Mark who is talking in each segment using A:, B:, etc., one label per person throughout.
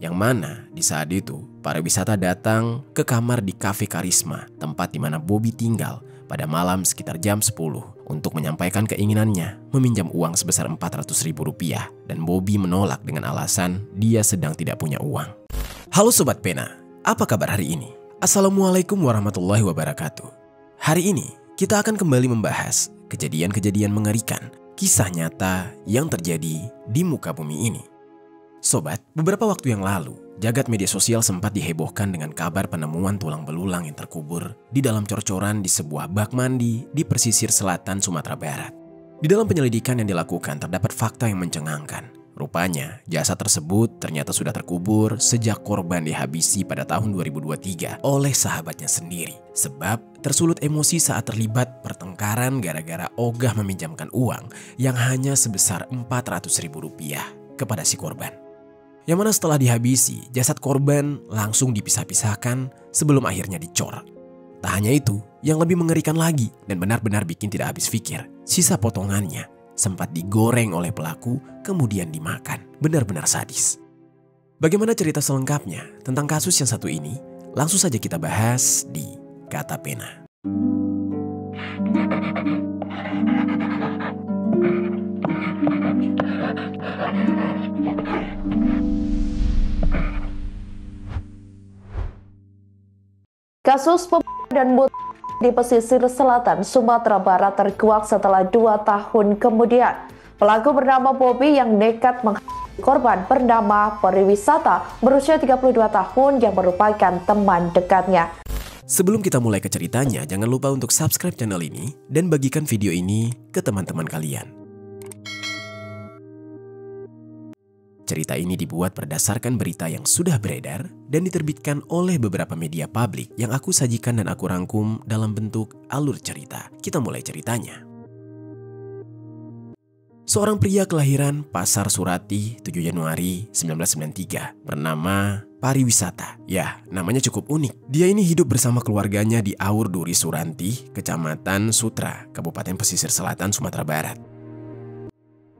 A: Yang mana di saat itu para wisata datang ke kamar di Cafe Karisma, tempat di mana Bobby tinggal pada malam sekitar jam 10 untuk menyampaikan keinginannya meminjam uang sebesar Rp400.000 dan Bobby menolak dengan alasan dia sedang tidak punya uang. Halo Sobat Pena, apa kabar hari ini? Assalamualaikum warahmatullahi wabarakatuh. Hari ini kita akan kembali membahas kejadian-kejadian mengerikan, kisah nyata yang terjadi di muka bumi ini. Sobat, beberapa waktu yang lalu, jagat media sosial sempat dihebohkan dengan kabar penemuan tulang belulang yang terkubur di dalam cor-coran di sebuah bak mandi di pesisir selatan Sumatera Barat. Di dalam penyelidikan yang dilakukan terdapat fakta yang mencengangkan. Rupanya, jasad tersebut ternyata sudah terkubur sejak korban dihabisi pada tahun 2023 oleh sahabatnya sendiri. Sebab tersulut emosi saat terlibat pertengkaran gara-gara ogah meminjamkan uang yang hanya sebesar Rp400.000 kepada si korban. Yang mana setelah dihabisi, jasad korban langsung dipisah-pisahkan sebelum akhirnya dicor. Tak hanya itu, yang lebih mengerikan lagi dan benar-benar bikin tidak habis pikir, sisa potongannya sempat digoreng oleh pelaku kemudian dimakan. Benar-benar sadis. Bagaimana cerita selengkapnya tentang kasus yang satu ini? Langsung saja kita bahas di Kata Pena.
B: Kasus pembunuhan dan mutilasi di pesisir selatan Sumatera Barat terkuak setelah 2 tahun kemudian. Pelaku bernama Bobby yang nekat menghabisi korban bernama Pariwisata berusia 32 tahun yang merupakan teman dekatnya.
A: Sebelum kita mulai ke ceritanya, jangan lupa untuk subscribe channel ini dan bagikan video ini ke teman-teman kalian. Cerita ini dibuat berdasarkan berita yang sudah beredar dan diterbitkan oleh beberapa media publik yang aku sajikan dan aku rangkum dalam bentuk alur cerita. Kita mulai ceritanya. Seorang pria kelahiran Pasar Surati 7 Januari 1993 bernama Pariwisata. Ya, namanya cukup unik. Dia ini hidup bersama keluarganya di Aur Duri Suranti, Kecamatan Sutra, Kabupaten Pesisir Selatan, Sumatera Barat.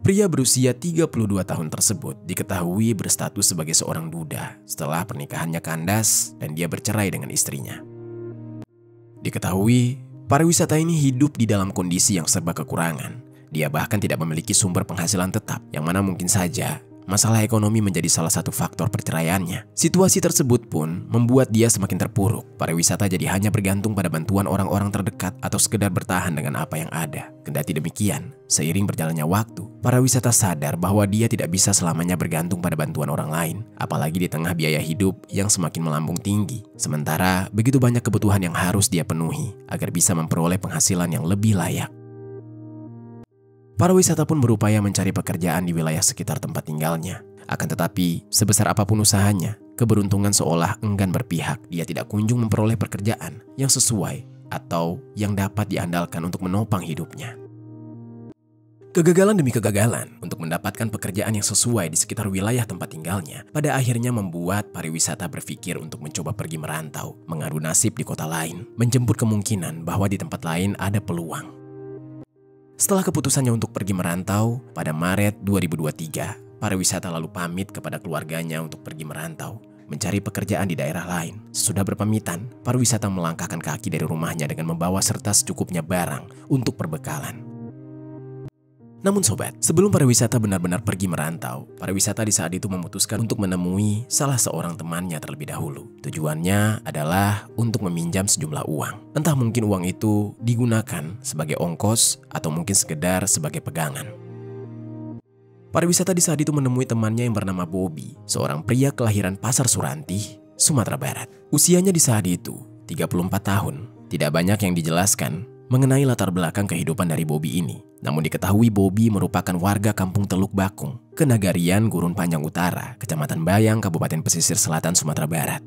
A: Pria berusia 32 tahun tersebut diketahui berstatus sebagai seorang duda setelah pernikahannya kandas dan dia bercerai dengan istrinya. Diketahui, Pariwisata ini hidup di dalam kondisi yang serba kekurangan. Dia bahkan tidak memiliki sumber penghasilan tetap, yang mana mungkin saja masalah ekonomi menjadi salah satu faktor perceraiannya. Situasi tersebut pun membuat dia semakin terpuruk. Pariwisata jadi hanya bergantung pada bantuan orang-orang terdekat atau sekedar bertahan dengan apa yang ada. Kendati demikian, seiring berjalannya waktu, Pariwisata sadar bahwa dia tidak bisa selamanya bergantung pada bantuan orang lain, apalagi di tengah biaya hidup yang semakin melambung tinggi. Sementara begitu banyak kebutuhan yang harus dia penuhi agar bisa memperoleh penghasilan yang lebih layak. Pariwisata pun berupaya mencari pekerjaan di wilayah sekitar tempat tinggalnya. Akan tetapi, sebesar apapun usahanya, keberuntungan seolah enggan berpihak. Dia tidak kunjung memperoleh pekerjaan yang sesuai atau yang dapat diandalkan untuk menopang hidupnya. Kegagalan demi kegagalan untuk mendapatkan pekerjaan yang sesuai di sekitar wilayah tempat tinggalnya pada akhirnya membuat Pariwisata berpikir untuk mencoba pergi merantau, mengadu nasib di kota lain, menjemput kemungkinan bahwa di tempat lain ada peluang. Setelah keputusannya untuk pergi merantau, pada Maret 2023, Pariwisata lalu pamit kepada keluarganya untuk pergi merantau, mencari pekerjaan di daerah lain. Sesudah berpamitan, Pariwisata melangkahkan kaki dari rumahnya dengan membawa serta secukupnya barang untuk perbekalan. Namun sobat, sebelum Pariwisata benar-benar pergi merantau, Pariwisata di saat itu memutuskan untuk menemui salah seorang temannya terlebih dahulu. Tujuannya adalah untuk meminjam sejumlah uang. Entah mungkin uang itu digunakan sebagai ongkos atau mungkin sekedar sebagai pegangan. Pariwisata di saat itu menemui temannya yang bernama Bobby, seorang pria kelahiran Pasar Suranti, Sumatera Barat. Usianya di saat itu 34 tahun. Tidak banyak yang dijelaskan mengenai latar belakang kehidupan dari Bobby ini. Namun diketahui Bobby merupakan warga kampung Teluk Bakung, Kenagarian Gurun Panjang Utara, Kecamatan Bayang, Kabupaten Pesisir Selatan, Sumatera Barat.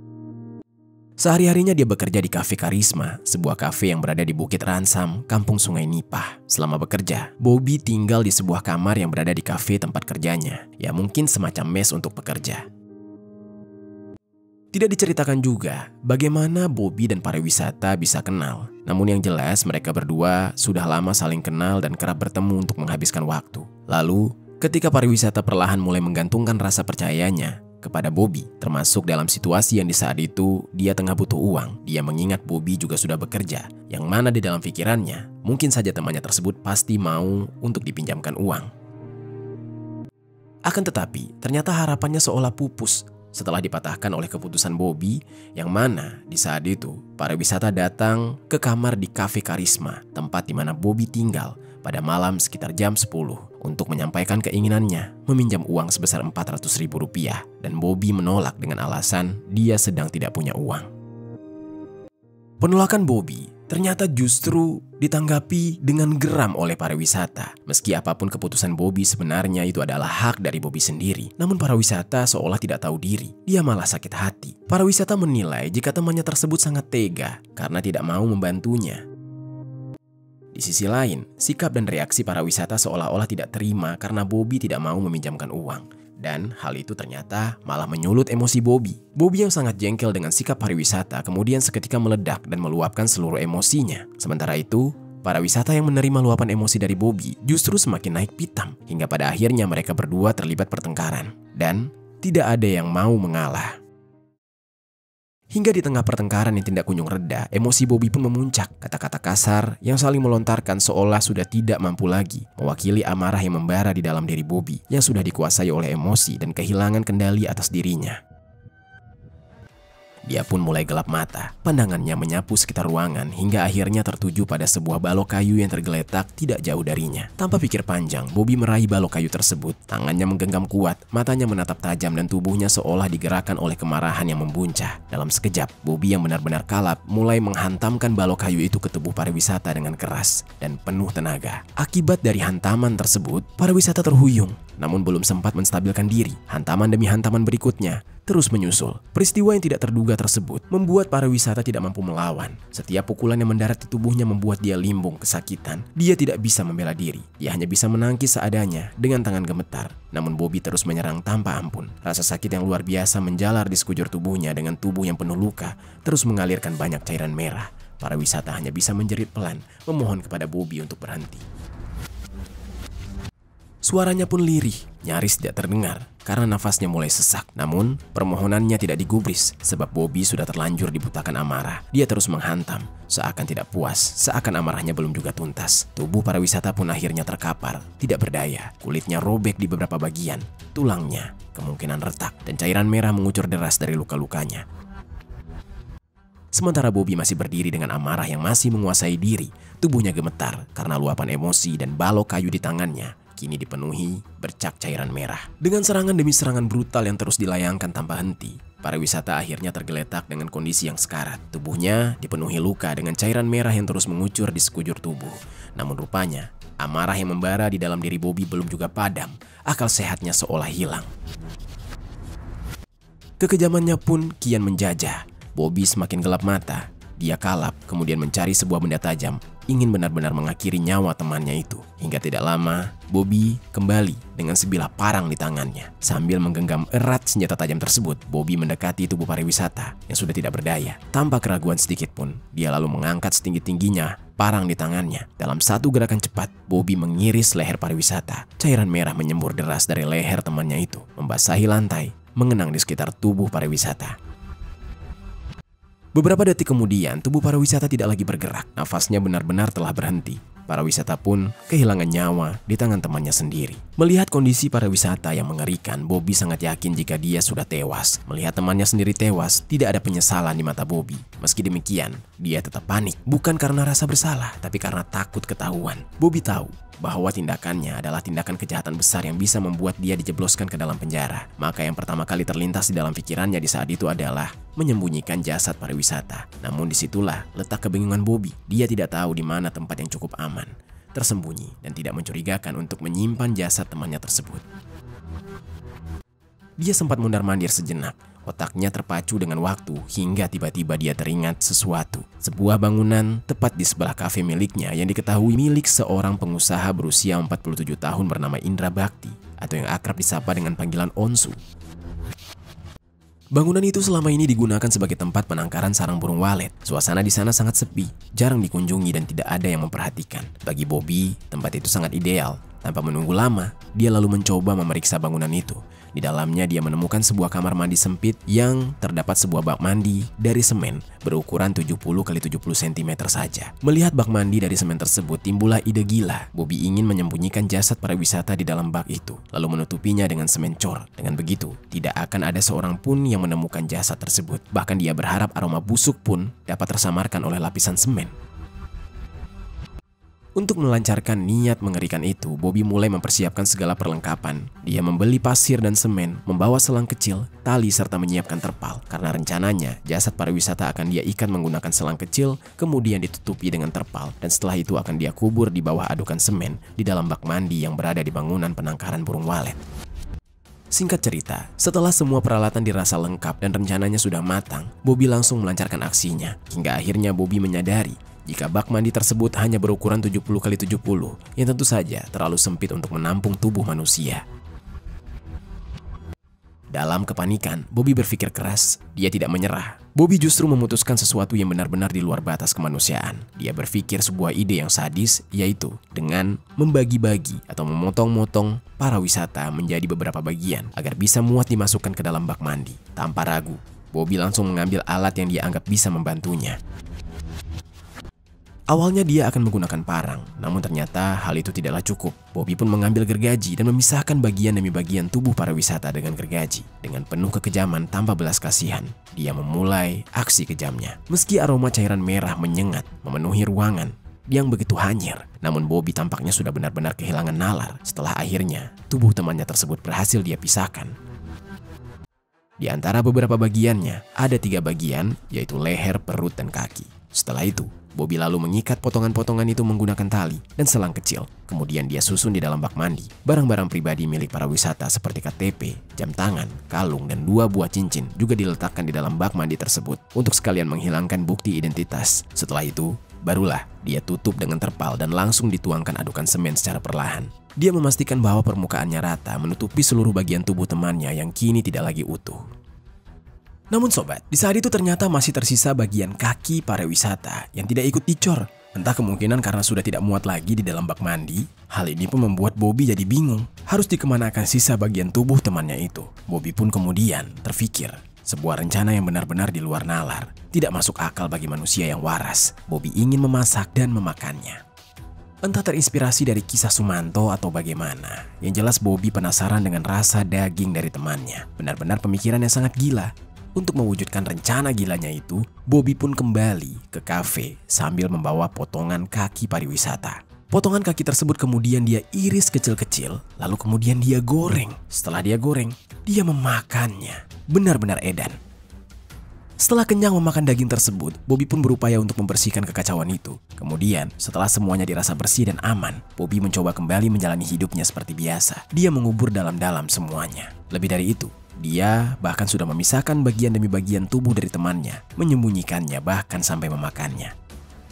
A: Sehari-harinya dia bekerja di Cafe Karisma, sebuah kafe yang berada di Bukit Ransam, Kampung Sungai Nipah. Selama bekerja, Bobby tinggal di sebuah kamar yang berada di kafe tempat kerjanya. Ya mungkin semacam mes untuk pekerja. Tidak diceritakan juga bagaimana Bobby dan Pariwisata bisa kenal. Namun yang jelas mereka berdua sudah lama saling kenal dan kerap bertemu untuk menghabiskan waktu. Lalu ketika Pariwisata perlahan mulai menggantungkan rasa percayanya kepada Bobby, termasuk dalam situasi yang di saat itu dia tengah butuh uang. Dia mengingat Bobby juga sudah bekerja, yang mana di dalam pikirannya mungkin saja temannya tersebut pasti mau untuk dipinjamkan uang. Akan tetapi, ternyata harapannya seolah pupus setelah dipatahkan oleh keputusan Bobby, yang mana di saat itu para wisata datang ke kamar di Cafe Karisma, tempat di mana Bobby tinggal pada malam sekitar jam 10 untuk menyampaikan keinginannya meminjam uang sebesar Rp400.000, dan Bobby menolak dengan alasan dia sedang tidak punya uang. Penolakan Bobby ternyata justru ditanggapi dengan geram oleh para wisata. Meski apapun keputusan Bobby, sebenarnya itu adalah hak dari Bobby sendiri. Namun para wisata seolah tidak tahu diri. Dia malah sakit hati. Para wisata menilai jika temannya tersebut sangat tega karena tidak mau membantunya. Di sisi lain, sikap dan reaksi para wisata seolah-olah tidak terima karena Bobby tidak mau meminjamkan uang. Dan hal itu ternyata malah menyulut emosi Bobby. Bobby yang sangat jengkel dengan sikap pariwisata kemudian seketika meledak dan meluapkan seluruh emosinya. Sementara itu, para wisata yang menerima luapan emosi dari Bobby justru semakin naik pitam, hingga pada akhirnya mereka berdua terlibat pertengkaran. Dan tidak ada yang mau mengalah. Hingga di tengah pertengkaran yang tidak kunjung reda, emosi Bobby pun memuncak. Kata-kata kasar yang saling melontarkan seolah sudah tidak mampu lagi mewakili amarah yang membara di dalam diri Bobby yang sudah dikuasai oleh emosi dan kehilangan kendali atas dirinya. Dia pun mulai gelap mata, pandangannya menyapu sekitar ruangan hingga akhirnya tertuju pada sebuah balok kayu yang tergeletak tidak jauh darinya. Tanpa pikir panjang, Bobby meraih balok kayu tersebut. Tangannya menggenggam kuat, matanya menatap tajam dan tubuhnya seolah digerakkan oleh kemarahan yang membuncah. Dalam sekejap, Bobby yang benar-benar kalap mulai menghantamkan balok kayu itu ke tubuh para wisata dengan keras dan penuh tenaga. Akibat dari hantaman tersebut, para wisata terhuyung. Namun belum sempat menstabilkan diri, hantaman demi hantaman berikutnya terus menyusul. Peristiwa yang tidak terduga tersebut membuat para wisata tidak mampu melawan. Setiap pukulan yang mendarat di tubuhnya membuat dia limbung kesakitan. Dia tidak bisa membela diri. Dia hanya bisa menangkis seadanya dengan tangan gemetar. Namun Bobby terus menyerang tanpa ampun. Rasa sakit yang luar biasa menjalar di sekujur tubuhnya dengan tubuh yang penuh luka, terus mengalirkan banyak cairan merah. Para wisata hanya bisa menjerit pelan, memohon kepada Bobby untuk berhenti. Suaranya pun lirih, nyaris tidak terdengar karena nafasnya mulai sesak. Namun, permohonannya tidak digubris sebab Bobby sudah terlanjur dibutakan amarah. Dia terus menghantam, seakan tidak puas, seakan amarahnya belum juga tuntas. Tubuh para wisata pun akhirnya terkapar, tidak berdaya. Kulitnya robek di beberapa bagian, tulangnya kemungkinan retak, dan cairan merah mengucur deras dari luka-lukanya. Sementara Bobby masih berdiri dengan amarah yang masih menguasai diri, tubuhnya gemetar karena luapan emosi dan balok kayu di tangannya kini dipenuhi bercak cairan merah. Dengan serangan demi serangan brutal yang terus dilayangkan tanpa henti, para wisata akhirnya tergeletak dengan kondisi yang sekarat. Tubuhnya dipenuhi luka dengan cairan merah yang terus mengucur di sekujur tubuh. Namun rupanya, amarah yang membara di dalam diri Bobby belum juga padam. Akal sehatnya seolah hilang. Kekejamannya pun kian menjajah. Bobby semakin gelap mata. Dia kalap, kemudian mencari sebuah benda tajam, ingin benar-benar mengakhiri nyawa temannya itu. Hingga tidak lama, Bobby kembali dengan sebilah parang di tangannya. Sambil menggenggam erat senjata tajam tersebut, Bobby mendekati tubuh pariwisata yang sudah tidak berdaya. Tanpa keraguan sedikit pun, dia lalu mengangkat setinggi-tingginya parang di tangannya. Dalam satu gerakan cepat, Bobby mengiris leher pariwisata. Cairan merah menyembur deras dari leher temannya itu, membasahi lantai, mengenang di sekitar tubuh pariwisata. Beberapa detik kemudian, tubuh para wisata tidak lagi bergerak. Nafasnya benar-benar telah berhenti. Para wisata pun kehilangan nyawa di tangan temannya sendiri. Melihat kondisi para wisata yang mengerikan, Bobby sangat yakin jika dia sudah tewas. Melihat temannya sendiri tewas, tidak ada penyesalan di mata Bobby. Meski demikian, dia tetap panik. Bukan karena rasa bersalah, tapi karena takut ketahuan. Bobby tahu bahwa tindakannya adalah tindakan kejahatan besar yang bisa membuat dia dijebloskan ke dalam penjara. Maka yang pertama kali terlintas di dalam pikirannya di saat itu adalah menyembunyikan jasad pariwisata. Namun disitulah letak kebingungan Bobby. Dia tidak tahu di mana tempat yang cukup aman, tersembunyi, dan tidak mencurigakan untuk menyimpan jasad temannya tersebut. Dia sempat mundar-mandir sejenak. Otaknya terpacu dengan waktu hingga tiba-tiba dia teringat sesuatu. Sebuah bangunan tepat di sebelah kafe miliknya yang diketahui milik seorang pengusaha berusia 47 tahun bernama Indra Bakti, atau yang akrab disapa dengan panggilan Onsu. Bangunan itu selama ini digunakan sebagai tempat penangkaran sarang burung walet. Suasana di sana sangat sepi, jarang dikunjungi dan tidak ada yang memperhatikan. Bagi Bobby, tempat itu sangat ideal. Tanpa menunggu lama, dia lalu mencoba memeriksa bangunan itu. Di dalamnya dia menemukan sebuah kamar mandi sempit yang terdapat sebuah bak mandi dari semen berukuran 70 x 70 cm saja. Melihat bak mandi dari semen tersebut, timbullah ide gila. Bobby ingin menyembunyikan jasad para wisata di dalam bak itu, lalu menutupinya dengan semen cor. Dengan begitu, tidak akan ada seorang pun yang menemukan jasad tersebut. Bahkan dia berharap aroma busuk pun dapat tersamarkan oleh lapisan semen. Untuk melancarkan niat mengerikan itu, Bobby mulai mempersiapkan segala perlengkapan. Dia membeli pasir dan semen, membawa selang kecil, tali, serta menyiapkan terpal. Karena rencananya, jasad para wisata akan dia ikat menggunakan selang kecil, kemudian ditutupi dengan terpal. Dan setelah itu akan dia kubur di bawah adukan semen di dalam bak mandi yang berada di bangunan penangkaran burung walet. Singkat cerita, setelah semua peralatan dirasa lengkap dan rencananya sudah matang, Bobby langsung melancarkan aksinya. Hingga akhirnya Bobby menyadari jika bak mandi tersebut hanya berukuran 70 x 70, yang tentu saja terlalu sempit untuk menampung tubuh manusia. Dalam kepanikan, Bobby berpikir keras. Dia tidak menyerah. Bobby justru memutuskan sesuatu yang benar-benar di luar batas kemanusiaan. Dia berpikir sebuah ide yang sadis, yaitu dengan membagi-bagi atau memotong-motong para wisata menjadi beberapa bagian agar bisa muat dimasukkan ke dalam bak mandi. Tanpa ragu, Bobby langsung mengambil alat yang dia anggap bisa membantunya. Awalnya dia akan menggunakan parang, namun ternyata hal itu tidaklah cukup. Bobby pun mengambil gergaji dan memisahkan bagian demi bagian tubuh para wisata dengan gergaji. Dengan penuh kekejaman tanpa belas kasihan, dia memulai aksi kejamnya. Meski aroma cairan merah menyengat memenuhi ruangan yang begitu hanyir, namun Bobby tampaknya sudah benar-benar kehilangan nalar setelah akhirnya tubuh temannya tersebut berhasil dia pisahkan. Di antara beberapa bagiannya, ada 3 bagian, yaitu leher, perut, dan kaki. Setelah itu, Bobby lalu mengikat potongan-potongan itu menggunakan tali dan selang kecil. Kemudian dia susun di dalam bak mandi. Barang-barang pribadi milik para wisata seperti KTP, jam tangan, kalung, dan 2 buah cincin juga diletakkan di dalam bak mandi tersebut untuk sekalian menghilangkan bukti identitas. Setelah itu, barulah dia tutup dengan terpal dan langsung dituangkan adukan semen secara perlahan. Dia memastikan bahwa permukaannya rata menutupi seluruh bagian tubuh temannya yang kini tidak lagi utuh. Namun sobat, di saat itu ternyata masih tersisa bagian kaki para wisata yang tidak ikut dicor. Entah kemungkinan karena sudah tidak muat lagi di dalam bak mandi. Hal ini pun membuat Bobby jadi bingung. Harus dikemanakan sisa bagian tubuh temannya itu. Bobby pun kemudian terfikir, sebuah rencana yang benar-benar di luar nalar. Tidak masuk akal bagi manusia yang waras. Bobby ingin memasak dan memakannya. Entah terinspirasi dari kisah Sumanto atau bagaimana. Yang jelas Bobby penasaran dengan rasa daging dari temannya. Benar-benar pemikiran yang sangat gila. Untuk mewujudkan rencana gilanya itu, Bobby pun kembali ke kafe sambil membawa potongan kaki pariwisata. Potongan kaki tersebut kemudian dia iris kecil-kecil, lalu kemudian dia goreng. Setelah dia goreng, dia memakannya. Benar-benar edan. Setelah kenyang memakan daging tersebut, Bobby pun berupaya untuk membersihkan kekacauan itu. Kemudian, setelah semuanya dirasa bersih dan aman, Bobby mencoba kembali menjalani hidupnya seperti biasa. Dia mengubur dalam-dalam semuanya. Lebih dari itu, dia bahkan sudah memisahkan bagian demi bagian tubuh dari temannya, menyembunyikannya bahkan sampai memakannya.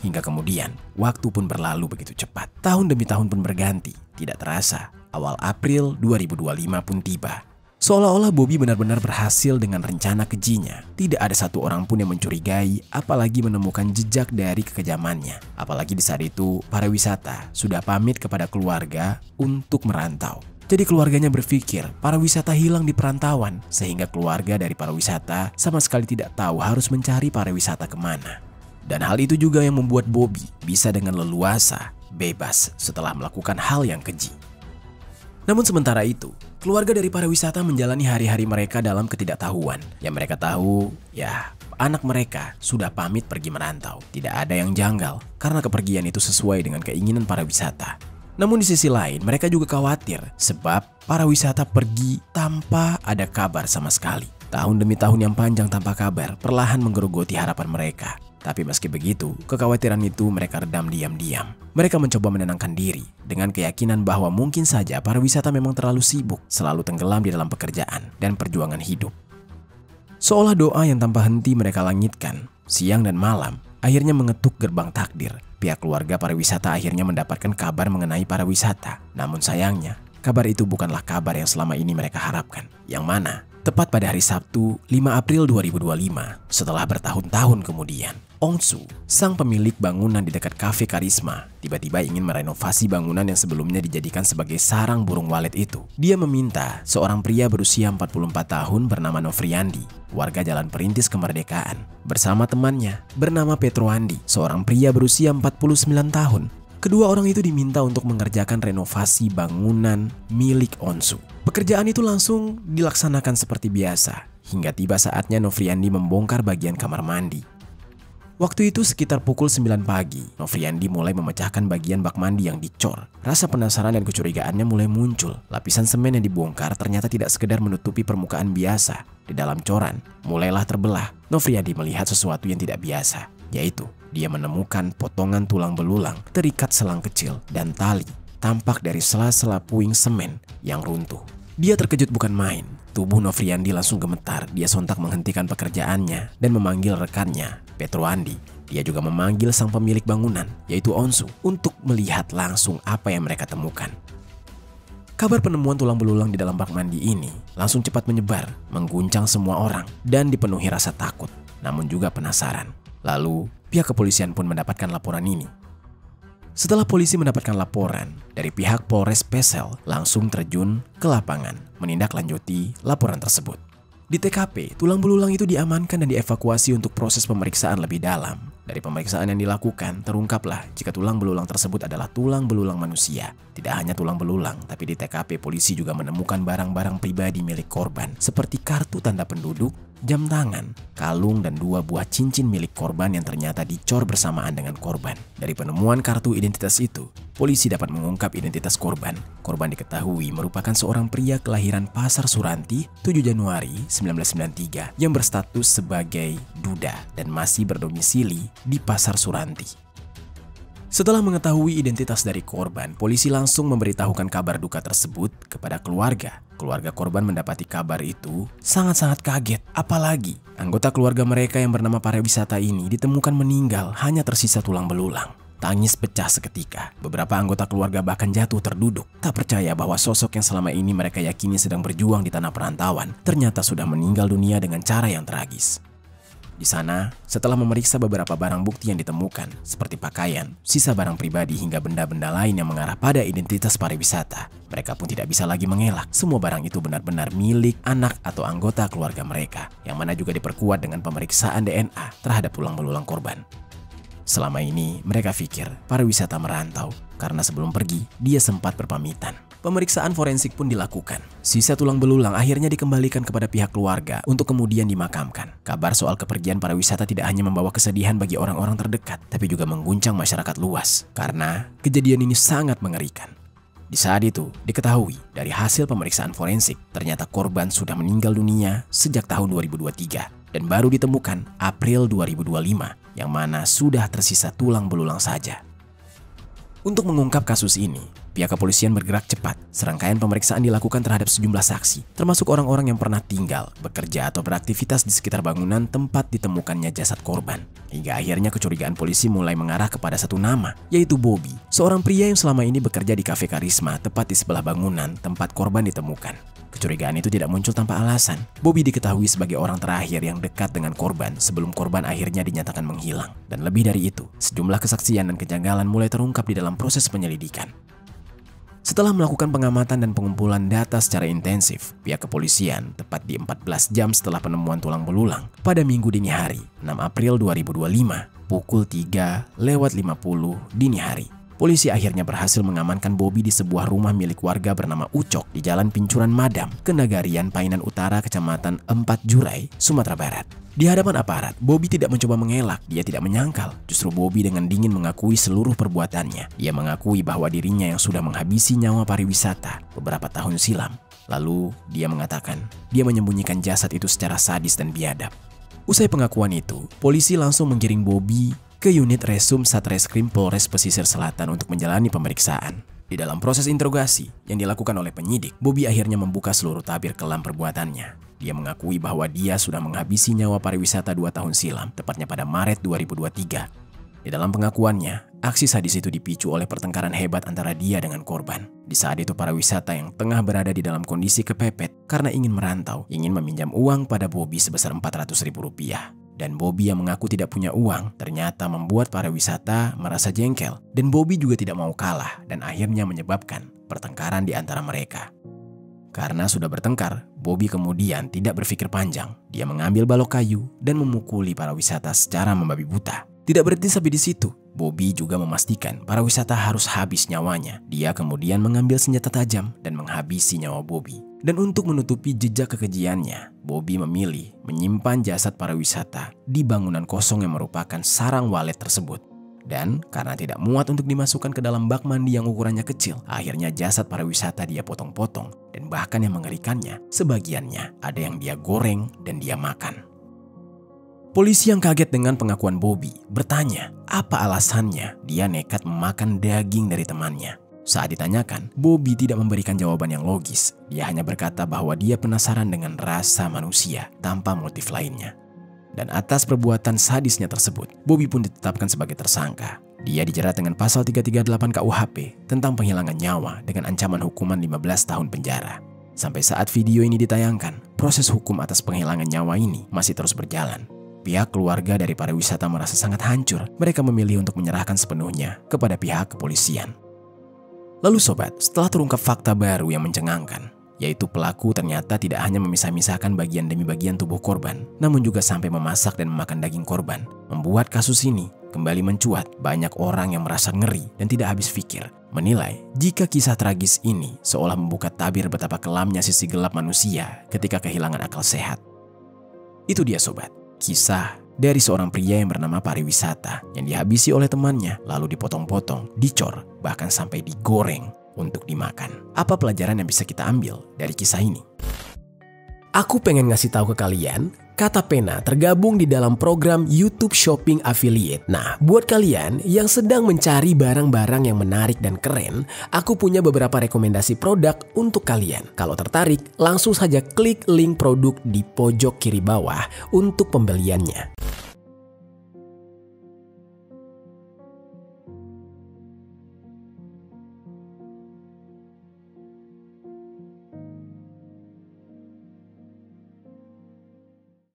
A: Hingga kemudian, waktu pun berlalu begitu cepat. Tahun demi tahun pun berganti. Tidak terasa, awal April 2025 pun tiba. Seolah-olah Bobby benar-benar berhasil dengan rencana kejinya. Tidak ada satu orang pun yang mencurigai, apalagi menemukan jejak dari kekejamannya. Apalagi di saat itu, para wisata sudah pamit kepada keluarga untuk merantau. Jadi keluarganya berpikir para wisata hilang di perantauan, sehingga keluarga dari para wisata sama sekali tidak tahu harus mencari para wisata kemana. Dan hal itu juga yang membuat Bobby bisa dengan leluasa, bebas setelah melakukan hal yang keji. Namun sementara itu, keluarga dari para wisata menjalani hari-hari mereka dalam ketidaktahuan. Yang mereka tahu, ya anak mereka sudah pamit pergi merantau. Tidak ada yang janggal, karena kepergian itu sesuai dengan keinginan para wisata. Namun di sisi lain, mereka juga khawatir sebab para wisata pergi tanpa ada kabar sama sekali. Tahun demi tahun yang panjang tanpa kabar perlahan menggerogoti harapan mereka. Tapi meski begitu, kekhawatiran itu mereka redam diam-diam. Mereka mencoba menenangkan diri dengan keyakinan bahwa mungkin saja para wisata memang terlalu sibuk, selalu tenggelam di dalam pekerjaan dan perjuangan hidup. Seolah doa yang tanpa henti mereka langitkan, siang dan malam, akhirnya mengetuk gerbang takdir. Pihak keluarga para wisata akhirnya mendapatkan kabar mengenai para wisata. Namun sayangnya, kabar itu bukanlah kabar yang selama ini mereka harapkan. Yang mana Tepat pada hari Sabtu, 5 April 2025, setelah bertahun-tahun kemudian, Ongsu, sang pemilik bangunan di dekat Cafe Karisma, tiba-tiba ingin merenovasi bangunan yang sebelumnya dijadikan sebagai sarang burung walet itu. Dia meminta seorang pria berusia 44 tahun bernama Nofriandi, warga Jalan Perintis Kemerdekaan, bersama temannya bernama Petroandi, seorang pria berusia 49 tahun. Kedua orang itu diminta untuk mengerjakan renovasi bangunan milik Ongsu. Pekerjaan itu langsung dilaksanakan seperti biasa, hingga tiba saatnya Nofriandi membongkar bagian kamar mandi. Waktu itu sekitar pukul 9 pagi, Nofriandi mulai memecahkan bagian bak mandi yang dicor. Rasa penasaran dan kecurigaannya mulai muncul. Lapisan semen yang dibongkar ternyata tidak sekedar menutupi permukaan biasa. Di dalam coran, mulailah terbelah. Nofriandi melihat sesuatu yang tidak biasa, yaitu dia menemukan potongan tulang belulang, terikat selang kecil, dan tali tampak dari sela-sela puing semen yang runtuh. Dia terkejut bukan main. Tubuh Nofriandi langsung gemetar. Dia sontak menghentikan pekerjaannya dan memanggil rekannya, Petroandi. Dia juga memanggil sang pemilik bangunan, yaitu Ongsu, untuk melihat langsung apa yang mereka temukan. Kabar penemuan tulang belulang di dalam bak mandi ini langsung cepat menyebar, mengguncang semua orang, dan dipenuhi rasa takut, namun juga penasaran. Lalu, pihak kepolisian pun mendapatkan laporan ini. Setelah polisi mendapatkan laporan, dari pihak Polres Pesel langsung terjun ke lapangan menindaklanjuti laporan tersebut. Di TKP, tulang belulang itu diamankan dan dievakuasi untuk proses pemeriksaan lebih dalam. Dari pemeriksaan yang dilakukan, terungkaplah jika tulang belulang tersebut adalah tulang belulang manusia. Tidak hanya tulang belulang, tapi di TKP polisi juga menemukan barang-barang pribadi milik korban, seperti kartu tanda penduduk, jam tangan, kalung, dan 2 buah cincin milik korban yang ternyata dicor bersamaan dengan korban. Dari penemuan kartu identitas itu, polisi dapat mengungkap identitas korban. Korban diketahui merupakan seorang pria kelahiran Pasar Suranti 7 Januari 1993 yang berstatus sebagai duda dan masih berdomisili di Pasar Suranti. Setelah mengetahui identitas dari korban, polisi langsung memberitahukan kabar duka tersebut kepada keluarga. Keluarga korban mendapati kabar itu sangat-sangat kaget. Apalagi anggota keluarga mereka yang bernama Pariwisata ini ditemukan meninggal, hanya tersisa tulang belulang. Tangis pecah seketika. Beberapa anggota keluarga bahkan jatuh terduduk. Tak percaya bahwa sosok yang selama ini mereka yakini sedang berjuang di tanah perantauan ternyata sudah meninggal dunia dengan cara yang tragis. Di sana, setelah memeriksa beberapa barang bukti yang ditemukan, seperti pakaian, sisa barang pribadi hingga benda-benda lain yang mengarah pada identitas Pariwisata, mereka pun tidak bisa lagi mengelak. Semua barang itu benar-benar milik anak atau anggota keluarga mereka, yang mana juga diperkuat dengan pemeriksaan DNA terhadap tulang belulang korban. Selama ini, mereka pikir Pariwisata merantau, karena sebelum pergi, dia sempat berpamitan. Pemeriksaan forensik pun dilakukan. Sisa tulang belulang akhirnya dikembalikan kepada pihak keluarga untuk kemudian dimakamkan. Kabar soal kepergian Pariwisata tidak hanya membawa kesedihan bagi orang-orang terdekat, tapi juga mengguncang masyarakat luas. Karena kejadian ini sangat mengerikan. Di saat itu, diketahui dari hasil pemeriksaan forensik, ternyata korban sudah meninggal dunia sejak tahun 2023 dan baru ditemukan April 2025, yang mana sudah tersisa tulang belulang saja. Untuk mengungkap kasus ini, pihak kepolisian bergerak cepat. Serangkaian pemeriksaan dilakukan terhadap sejumlah saksi, termasuk orang-orang yang pernah tinggal, bekerja, atau beraktivitas di sekitar bangunan tempat ditemukannya jasad korban. Hingga akhirnya kecurigaan polisi mulai mengarah kepada satu nama, yaitu Bobby, seorang pria yang selama ini bekerja di Cafe Karisma tepat di sebelah bangunan tempat korban ditemukan. Kecurigaan itu tidak muncul tanpa alasan. Bobby diketahui sebagai orang terakhir yang dekat dengan korban sebelum korban akhirnya dinyatakan menghilang. Dan lebih dari itu, sejumlah kesaksian dan kejanggalan mulai terungkap di dalam proses penyelidikan. Setelah melakukan pengamatan dan pengumpulan data secara intensif, pihak kepolisian tepat di 14 jam setelah penemuan tulang belulang pada Minggu dini hari, 6 April 2025, pukul 3:50 dini hari. Polisi akhirnya berhasil mengamankan Bobby di sebuah rumah milik warga bernama Ucok di Jalan Pincuran Madam, Kenagarian Painan Utara, Kecamatan 4 Jurai, Sumatera Barat. Di hadapan aparat, Bobby tidak mencoba mengelak. Dia tidak menyangkal. Justru Bobby dengan dingin mengakui seluruh perbuatannya. Ia mengakui bahwa dirinya yang sudah menghabisi nyawa Pariwisata beberapa tahun silam. Lalu, dia mengatakan dia menyembunyikan jasad itu secara sadis dan biadab. Usai pengakuan itu, polisi langsung menggiring Bobby ke unit Resum Satreskrim Polres Pesisir Selatan untuk menjalani pemeriksaan. Di dalam proses interogasi yang dilakukan oleh penyidik, Bobby akhirnya membuka seluruh tabir kelam perbuatannya. Dia mengakui bahwa dia sudah menghabisi nyawa Pariwisata 2 tahun silam, tepatnya pada Maret 2023. Di dalam pengakuannya, Aksi sadis itu dipicu oleh pertengkaran hebat antara dia dengan korban. Di saat itu para wisata yang tengah berada di dalam kondisi kepepet karena ingin merantau, ingin meminjam uang pada Bobby sebesar Rp400.000. Dan Bobby yang mengaku tidak punya uang ternyata membuat para wisata merasa jengkel. Dan Bobby juga tidak mau kalah dan akhirnya menyebabkan pertengkaran di antara mereka. Karena sudah bertengkar, Bobby kemudian tidak berpikir panjang. Dia mengambil balok kayu dan memukuli para wisata secara membabi buta. Tidak berhenti sampai di situ, Bobby juga memastikan para wisata harus habis nyawanya. Dia kemudian mengambil senjata tajam dan menghabisi nyawa Bobby. Dan untuk menutupi jejak kekejiannya, Bobby memilih menyimpan jasad para wisata di bangunan kosong yang merupakan sarang walet tersebut. Dan karena tidak muat untuk dimasukkan ke dalam bak mandi yang ukurannya kecil, akhirnya jasad para wisata dia potong-potong. Dan bahkan yang mengerikannya, sebagiannya ada yang dia goreng dan dia makan. Polisi yang kaget dengan pengakuan Bobby bertanya apa alasannya dia nekat memakan daging dari temannya. Saat ditanyakan, Bobby tidak memberikan jawaban yang logis. Dia hanya berkata bahwa dia penasaran dengan rasa manusia tanpa motif lainnya. Dan atas perbuatan sadisnya tersebut, Bobby pun ditetapkan sebagai tersangka. Dia dijerat dengan pasal 338 KUHP tentang penghilangan nyawa dengan ancaman hukuman 15 tahun penjara. Sampai saat video ini ditayangkan, proses hukum atas penghilangan nyawa ini masih terus berjalan. Pihak keluarga dari para wisata merasa sangat hancur. Mereka memilih untuk menyerahkan sepenuhnya kepada pihak kepolisian. Lalu sobat, setelah terungkap fakta baru yang mencengangkan, yaitu pelaku ternyata tidak hanya memisah-misahkan bagian demi bagian tubuh korban, namun juga sampai memasak dan memakan daging korban, membuat kasus ini kembali mencuat. Banyak orang yang merasa ngeri dan tidak habis pikir, menilai jika kisah tragis ini seolah membuka tabir betapa kelamnya sisi gelap manusia ketika kehilangan akal sehat. Itu dia sobat, kisah dari seorang pria yang bernama Pariwisata yang dihabisi oleh temannya, lalu dipotong-potong, dicor, bahkan sampai digoreng untuk dimakan. Apa pelajaran yang bisa kita ambil dari kisah ini? Aku pengen ngasih tahu ke kalian, Kata Pena tergabung di dalam program YouTube Shopping Affiliate. Nah, buat kalian yang sedang mencari barang-barang yang menarik dan keren, aku punya beberapa rekomendasi produk untuk kalian. Kalau tertarik, langsung saja klik link produk di pojok kiri bawah untuk pembeliannya.